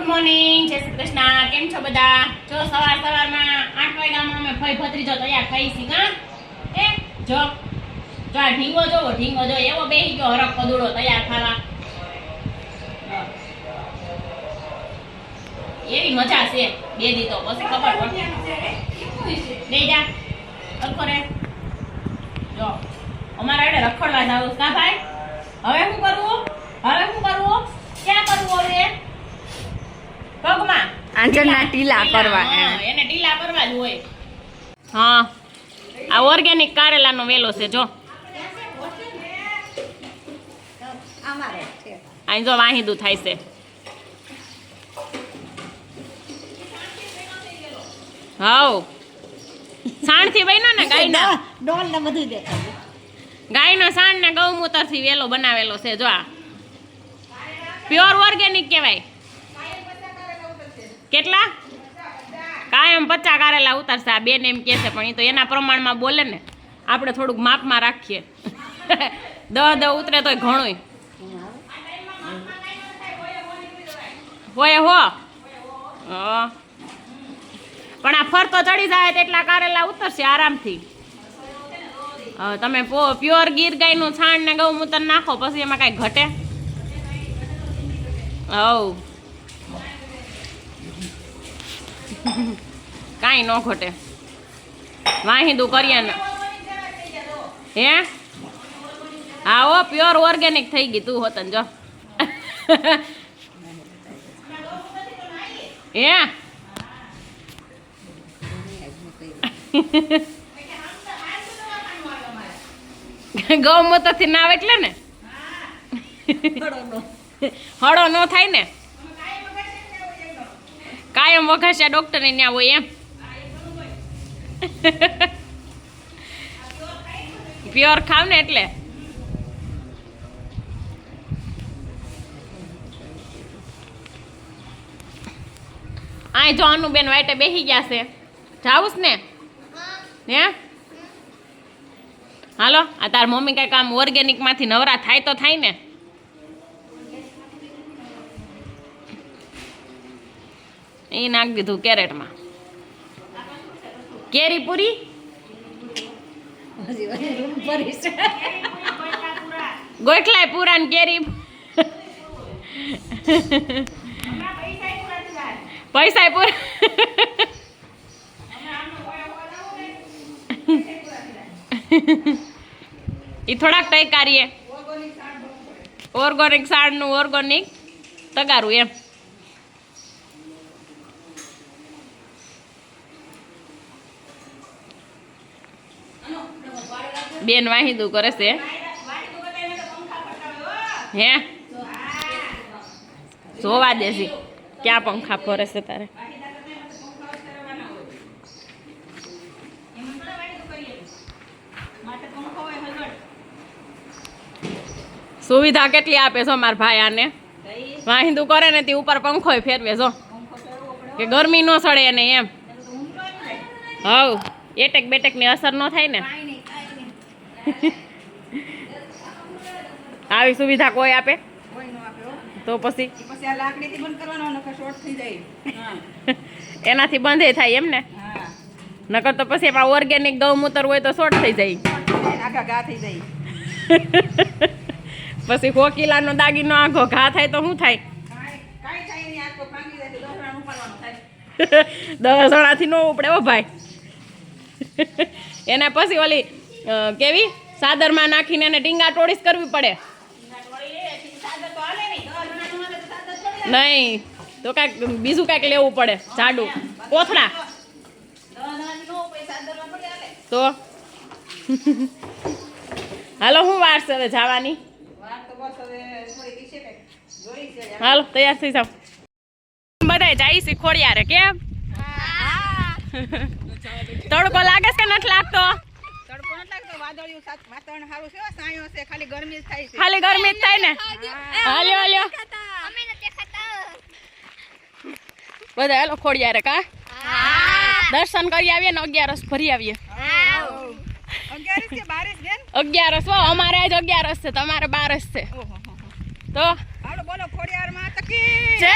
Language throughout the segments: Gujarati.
મોર્નિંગ, જય શ્રી કૃષ્ણ. કેમ છો બધા? જો સવારમાં 8 વાગ્યામાં અમે ભાઈ ભત્રીજો તૈયાર થઈ છી કા એ જો જો આ ઢીંગો જો એવો બેહી ગયો હરખ પદુડો તૈયાર થવા. એવી મજા છે બે દી તો પછી ખબર પડશે. દે જા અખરે જો અમારા એડે રખડવા જાવ કા ભાઈ. હવે શું કરવું ક્યાં કરવું હવે? પગમાં આંચળના ટીલા કરવા એને ટીલા કરવા જ હોય. હા આ ઓર્ગેનિક કારેલાનો વેલો છે જો અહીં જો વાહીદું થાય છે. હાઉ સાણથી બન્યો ને ગાયના ડોલ ને બધું દેખાય. ગાયનો સાણ ને ગૌમૂત્ર થી વેલો બનાવેલો છે જો આ પ્યોર ઓર્ગેનિક કહેવાય. કેટલા કાયમ 50 કારેલા ઉતરશે આ બેન એમ કે છે, પણ એ તો એના પ્રમાણમાં બોલે ને, આપણે થોડુંક માપમાં રાખીએ. 10 ઉતરે તોય ઘણું હોય હો. પણ આ ફરતો ચડી જાય તેટલા કારેલા ઉતરશે આરામથી. તમે પ્યોર ગીર ગાયનું છાણ ને ગૌમૂત્ર નાખો પછી એમાં કાંઈ ઘટે? હવ કાંઈ ન ઘટે. વાહીદું કરીએ ને હે. હા ઓ પ્યોર ઓર્ગેનિક થઈ ગઈ તું હોતન જો. હે ગૌમૂત્ર થી નાવ એટલે ને હળો ન થાય ને. કાયમ વઘાસ્યા ડોક્ટર ને ત્યાં હોય એમ. પ્યોર ખાવ ને એટલે. આ જો અનુબેન વાઈટે બેસી ગયા છે. જાઉસ ને હે હાલો. આ તાર મમ્મી કઈ કામ ઓર્ગેનિક માંથી નવરા થાય તો થાય ને. એ નાખ દીધું કેરેટમાં. કેરી પૂરી ગોઠલાય પૂરા ને કેરી પૈસા પૂરા. એ થોડાક તૈકારીએ ઓર્ગેનિક સાડનું ઓર્ગેનિક તગારું એમ. બેન વાહીદું કરે છે હે. જોવા દેસી ક્યાં પંખા ફરે છે તારે. સુવિધા કેટલી આપે છો મારા ભાઈ આને. વાહીદું કરે ને તે ઉપર પંખો ફેરવે છો કે ગરમી ન સડે એને એમ. હવ એટેક બેટેક ની અસર ન થાય ને. આવી સુવિધા કોઈ આપે તો પછી એનાથી બંધ થાય એમ ને. નકર તો પછી એમાં ઓર્ગેનિક ગૌમૂત્ર હોય તો શોર્ટ થઈ જાય. પછી કોકિલાનો દાગીનો આખો ઘા થાય તો શું થાય? 10 જણાથી ન ઉપડે હો ભાઈ. એને પછી ઓલી કેવી સાદરમાં નાખીને એને ટીંગા ટોળીસ કરવી પડે. નહીં તો કાંઈક બીજું કાંઈક લેવું પડે જાડું કોથળા તો. હાલો હું વાર છે હવે જવાની? હાલો તૈયાર થઈ જાવ. બધા જાય છે ખોડિયારે. કેમ તડકો લાગે છે કે નથી લાગતો? ખાલી ગરમી જ થાય ને. હાલ્યો બધા હાલો ખોડિયારે કા દર્શન કરી આવીએ ને 11 ભરી આવીએ. 11 અમારે આજ 11 છે, તમારે 12 છે. તો બોલો ખોડિયાર માતા કી જય.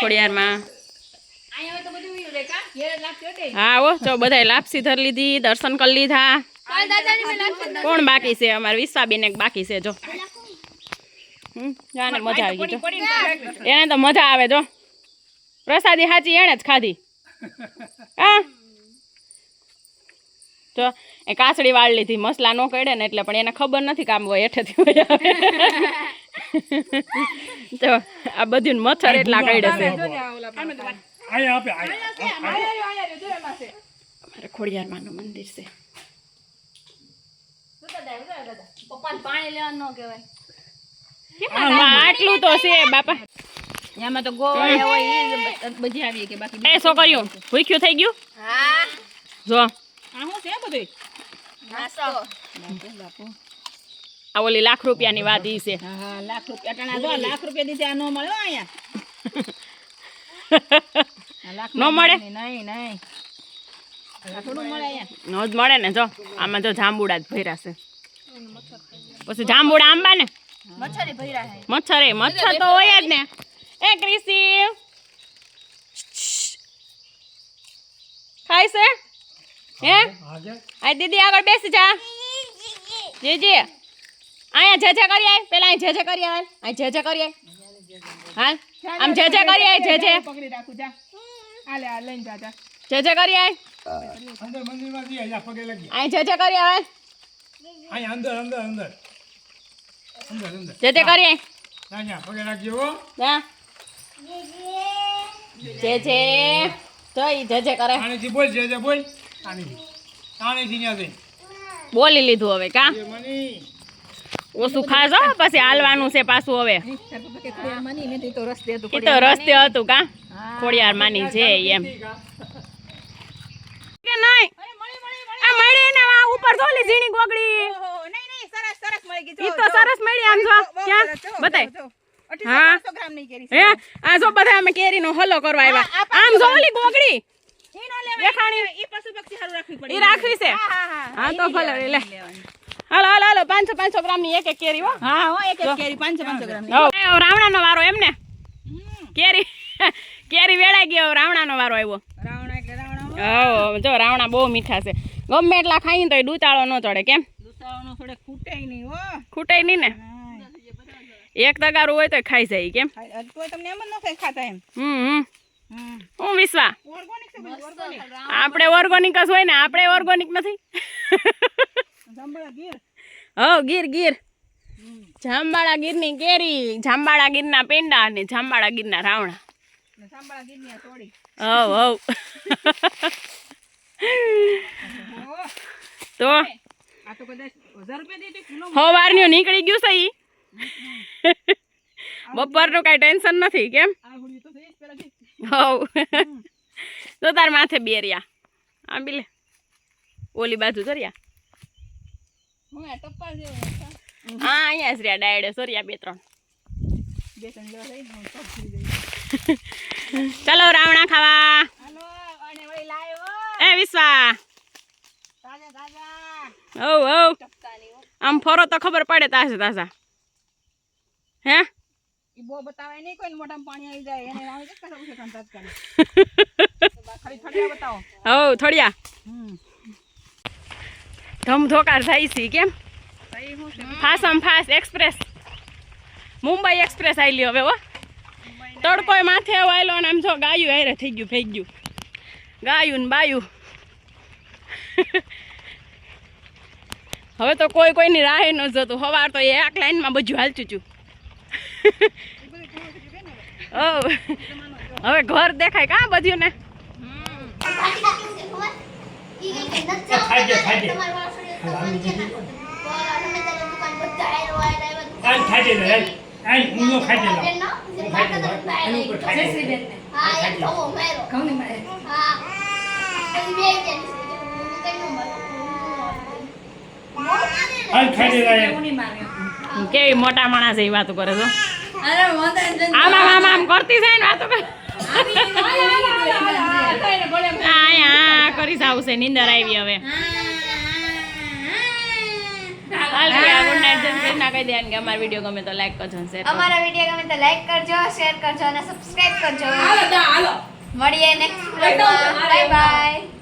ખોડિયારમાં. અહીંયા તો બધું વીરું રે કા ઘેર લાગતી હતી હા હો જો બધાય લાપસી ધરી લીધી, દર્શન કરી લીધા. દાદાની મે લાગતી કોણ બાકી છે? અમારે વિશ્વાબેન એક બાકી છે જો. જાને મજા આવી ગઈ જો. એને તો મજા આવે જો. પ્રસાદી હાચી એને જ ખાધી. હા તો એ કાસડી વાળ લીધી, મસલા નો કડે ને એટલે, પણ એને ખબર નથી કામ હોય હેઠેથી હોય આવે. તો આ બધું મચ્છર એટલા કડે છે. અમારે ખોડિયારમાંનું મંદિર છે. પપ્પાને પાણી લેવા ન કહેવાય આટલું તો છે બાપા. એમાં તો ગોળ હોય એ બધી આવી કે બાકી એ છોકરીઓ ભૂખ્યું થઈ ગયું. હા જો આ હું છે બધું નાસ્તો આ ઓલી લાખ રૂપિયાની વાત ઈ છે. હા લાખ રૂપિયા ટાણા જો લાખ રૂપિયા દીધે આ નો મળ્યો અહીંયા નો મળે નહીં નહીં થોડું મળે અહીંયા નો જ મળે ને. જો આમાં જો જાંબુડા જ ભર્યા છે. પછી જાંબુડા આંબા ને મચ્છરી ભર્યા હે મચ્છર તો હોય જ ને. એ ક્રિસી ખાય છે હે? આ દીદી આગળ બેસી જા. જીજી અહીંયા જે કરી આય, પેલા અહીં જે કરી આય, અહીં જે કરી આય. હા આમ જે કરી આય, જે પકડી રાખું જા આલે આ લઈને જા જા જે કરી આય, અંદર મંદિરમાં જઈએ અહીંયા પગે લાગી અહીં જે કરી આય, અહીંયા અંદર અંદર અંદર અંદર અંદર જે કરી આય. અહીંયા પગે લાગી હો જા જે તો ઈ જે કરે. આણીથી બોલ જે બોલ આણીથી ત્યાં જઈ બોલી લીધું હવે કા એ મની ઓછું ખાજો પછી હાલવાનું છે પાછું. હવે મની નથી તો રસ્તે હતું ઈ તો રસ્તે હતું કા ખોડિયાર માની છે એમ કે નહીં. આ મળી ને આ ઉપર જોલી ઝીણી ગોગડી નહીં સરસ સરસ મળી ગઈ ઈ તો સરસ મળી. આમ જો ક્યાં બતાય. હા 800 ગ્રામ નહીં કેરી હે આ જો બધા અમે કેરીનો હલો કરવા આવ્યા. આમ જો ઓલી ગોગડી દેખાણી ઈ પશુ પક્ષી હારું રાખવી પડે ઈ રાખવી છે. હા તો ભલે લે હાલો હાલો હાલો 500 ગ્રામની એક એક કેરી હો. હા હો એક એક કેરી 500 ગ્રામ હો રાવણાનો વારો એમ ને. કેરી વેળાઈ ગયો, રાવણાનો વારો આવ્યો. રાવણા એટલે રાવણા હો જો રાવણા બહુ મીઠા છે. ગમે એટલા ખાઈને તોય દૂતાળો ન ચડે. કેમ દુસાવાનો થોડે ખૂટેય નહીં હો ખૂટાય નહીં ને. એક તગારું હોય તો ખાઈ જાય. કેમ કોઈ તમને એમ જ ન ખાતા એમ હું વિશ્વા ઓર્ગેનિક છે બધું ઓર્ગેનિક આપણે ઓર્ગોનિક જ હોય ને. આપણે ઓર્ગોનિક નથી. જાંબળા ગીર હો ગીર જાંબાળા ગીરની કેરી, જાંબાળા ગીરના પેંડા અને જાંબાળા ગીરના રાવણા. ને જાંબળા ગીરની આ થોડી હવ તો આ તો કદાચ 1000 રૂપિયા દીધી કિલો સવારનું નીકળી ગયું છે ઈ. બપોરનું કાંઈ ટેન્શન નથી. કેમ આ હુડી તો થઈ પેલા જી હવ તો તાર માથે બેરિયા આંબી લે ઓલી બાજુ જરિયા. હું આ ટપ્પા જેવો હા અહીંયા જ રહ્યા ડાયડે સોરિયા 2-3. બે ત્રણ લેવા લઈ હું તો ભૂલી ગઈ ચલો રાવણા ખાવા. હાલો અને ઓલી લાયો એ વિશ્વા તાજા તાજા હવ ટપકાની હો આમ ફરો તો ખબર પડે તાજા હે. ઈ બો બતાવાય નહીં કોઈ મોઢામાં પાણી આવી જાય એને આવે છે કરા ઉઠે કાંતા કરે ખાલી થોડી બતાવો હવ થોડિયા ધમધોકાર થાય છે. કેમ સહી હું છે ફાસમ ફાસ એક્સપ્રેસ મુંબઈ એક્સપ્રેસ આવેલી હવે હો. તડકોય માથે આવેલો ને આમ જો ગાયું હારે થઈ ગયું ફેંક ગયું ગાયું ને બાયું. હવે તો કોઈની રાહે ન જતું. સવાર તો એક લાઈનમાં બધું હાલચું છું. હવે ઘર દેખાય કા બધું ને. ખાઈ દે આઈ ઊંધો ખાઈ દે કેવી મોટા માણસ એવી વાતો કરે છો. આમ આમ કરતી છે ને વાતો કરે. આ કરી આવશે નીંદર આવી હવે. હાલ ગુડ નાઈટ. કૃષ્ણા કહી દેવાનું કે અમારો વિડીયો ગમે તો લાઈક કરજો શેર કરજો અમારા વિડીયો ગમે તો લાઈક કરજો શેર કરજો અને સબસ્ક્રાઇબ કરજો હાલો મળીએ નેક્સ્ટ લઈ દઉં વ્લોગમાં છું, મારે બાય એવું બાય